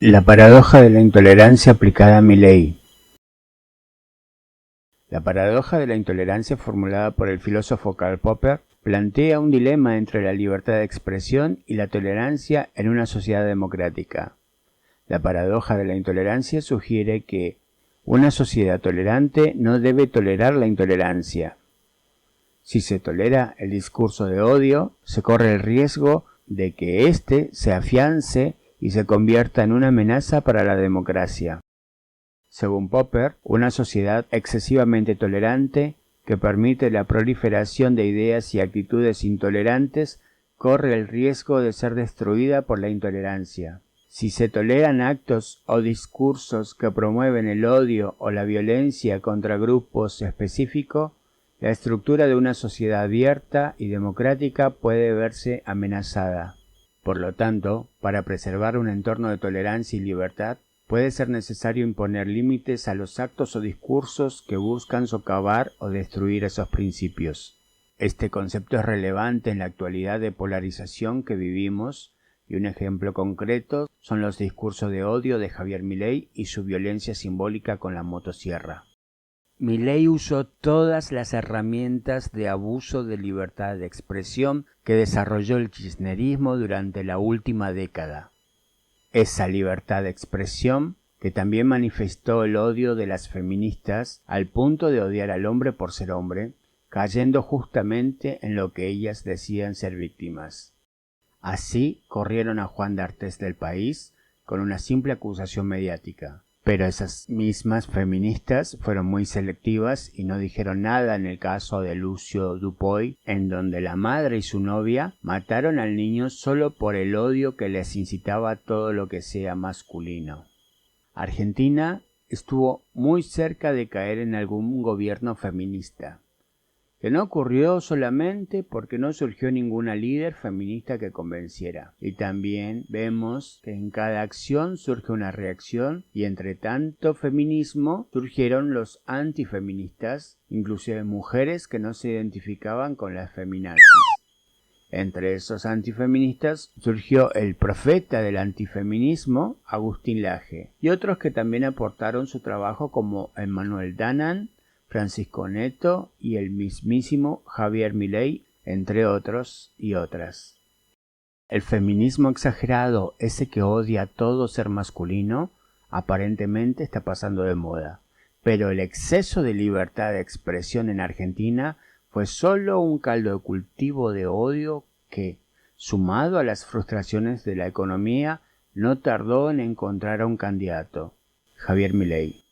La paradoja de la intolerancia aplicada a Milei. La paradoja de la intolerancia formulada por el filósofo Karl Popper plantea un dilema entre la libertad de expresión y la tolerancia en una sociedad democrática. La paradoja de la intolerancia sugiere que una sociedad tolerante no debe tolerar la intolerancia. Si se tolera el discurso de odio, se corre el riesgo de que éste se afiance y se convierta en una amenaza para la democracia. Según Popper, una sociedad excesivamente tolerante que permite la proliferación de ideas y actitudes intolerantes corre el riesgo de ser destruida por la intolerancia. Si se toleran actos o discursos que promueven el odio o la violencia contra grupos específicos, la estructura de una sociedad abierta y democrática puede verse amenazada. Por lo tanto, para preservar un entorno de tolerancia y libertad, puede ser necesario imponer límites a los actos o discursos que buscan socavar o destruir esos principios. Este concepto es relevante en la actualidad de polarización que vivimos, y un ejemplo concreto son los discursos de odio de Javier Milei y su violencia simbólica con la motosierra. Milei usó todas las herramientas de abuso de libertad de expresión que desarrolló el kirchnerismo durante la última década. Esa libertad de expresión que también manifestó el odio de las feministas al punto de odiar al hombre por ser hombre, cayendo justamente en lo que ellas decían ser víctimas. Así corrieron a Juan D'Artes del país con una simple acusación mediática. Pero esas mismas feministas fueron muy selectivas y no dijeron nada en el caso de Lucio Dupuy, en donde la madre y su novia mataron al niño solo por el odio que les incitaba a todo lo que sea masculino. Argentina estuvo muy cerca de caer en algún gobierno feminista, que no ocurrió solamente porque no surgió ninguna líder feminista que convenciera. Y también vemos que en cada acción surge una reacción y entre tanto feminismo surgieron los antifeministas, inclusive mujeres que no se identificaban con las feminazis. Entre esos antifeministas surgió el profeta del antifeminismo, Agustín Laje, y otros que también aportaron su trabajo como Emmanuel Danan, Francisco Neto y el mismísimo Javier Milei, entre otros y otras. El feminismo exagerado, ese que odia todo ser masculino, aparentemente está pasando de moda, pero el exceso de libertad de expresión en Argentina fue solo un caldo de cultivo de odio que, sumado a las frustraciones de la economía, no tardó en encontrar a un candidato, Javier Milei.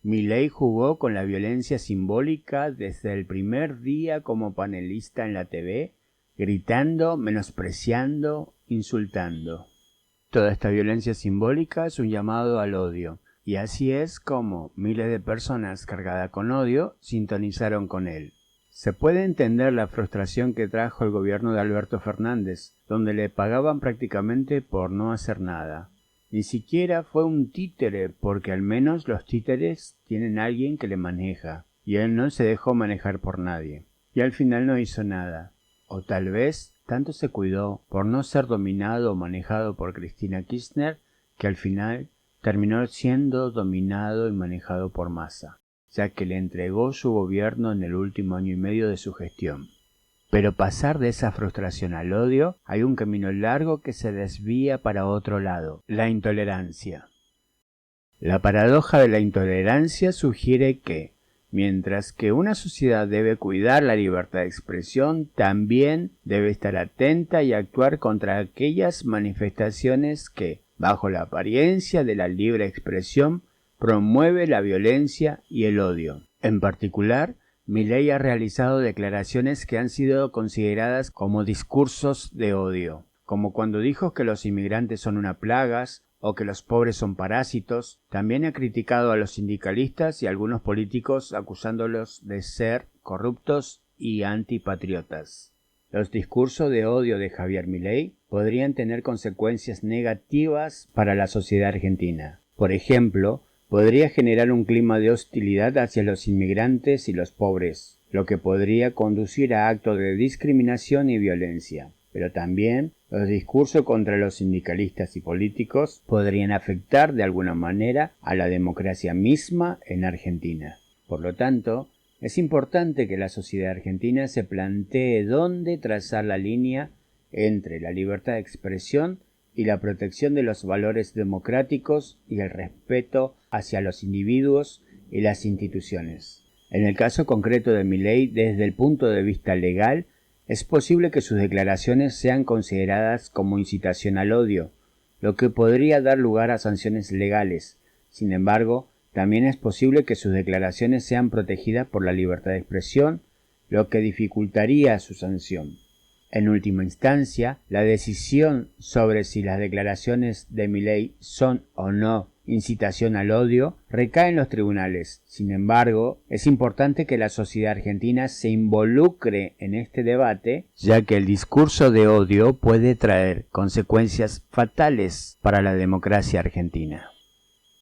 Milei jugó con la violencia simbólica desde el primer día como panelista en la TV, gritando, menospreciando, insultando. Toda esta violencia simbólica es un llamado al odio, y así es como miles de personas cargadas con odio sintonizaron con él. Se puede entender la frustración que trajo el gobierno de Alberto Fernández, donde le pagaban prácticamente por no hacer nada. Ni siquiera fue un títere, porque al menos los títeres tienen a alguien que le maneja, y él no se dejó manejar por nadie. Y al final no hizo nada. O tal vez tanto se cuidó por no ser dominado o manejado por Cristina Kirchner, que al final terminó siendo dominado y manejado por Massa, ya que le entregó su gobierno en el último año y medio de su gestión. Pero pasar de esa frustración al odio, hay un camino largo que se desvía para otro lado, la intolerancia. La paradoja de la intolerancia sugiere que, mientras que una sociedad debe cuidar la libertad de expresión, también debe estar atenta y actuar contra aquellas manifestaciones que, bajo la apariencia de la libre expresión, promueve la violencia y el odio. En particular, Milei ha realizado declaraciones que han sido consideradas como discursos de odio, como cuando dijo que los inmigrantes son una plaga o que los pobres son parásitos. También ha criticado a los sindicalistas y a algunos políticos acusándolos de ser corruptos y antipatriotas. Los discursos de odio de Javier Milei podrían tener consecuencias negativas para la sociedad argentina. Por ejemplo, podría generar un clima de hostilidad hacia los inmigrantes y los pobres, lo que podría conducir a actos de discriminación y violencia. Pero también Los discursos contra los sindicalistas y políticos podrían afectar de alguna manera a la democracia misma en Argentina. Por lo tanto, es importante que la sociedad argentina se plantee dónde trazar la línea entre la libertad de expresión y la protección de los valores democráticos y el respeto hacia los individuos y las instituciones. En el caso concreto de Milei, desde el punto de vista legal, es posible que sus declaraciones sean consideradas como incitación al odio, lo que podría dar lugar a sanciones legales. Sin embargo, también es posible que sus declaraciones sean protegidas por la libertad de expresión, lo que dificultaría su sanción. En última instancia, la decisión sobre si las declaraciones de Milei son o no incitación al odio recae en los tribunales. Sin embargo, es importante que la sociedad argentina se involucre en este debate, ya que el discurso de odio puede traer consecuencias fatales para la democracia argentina.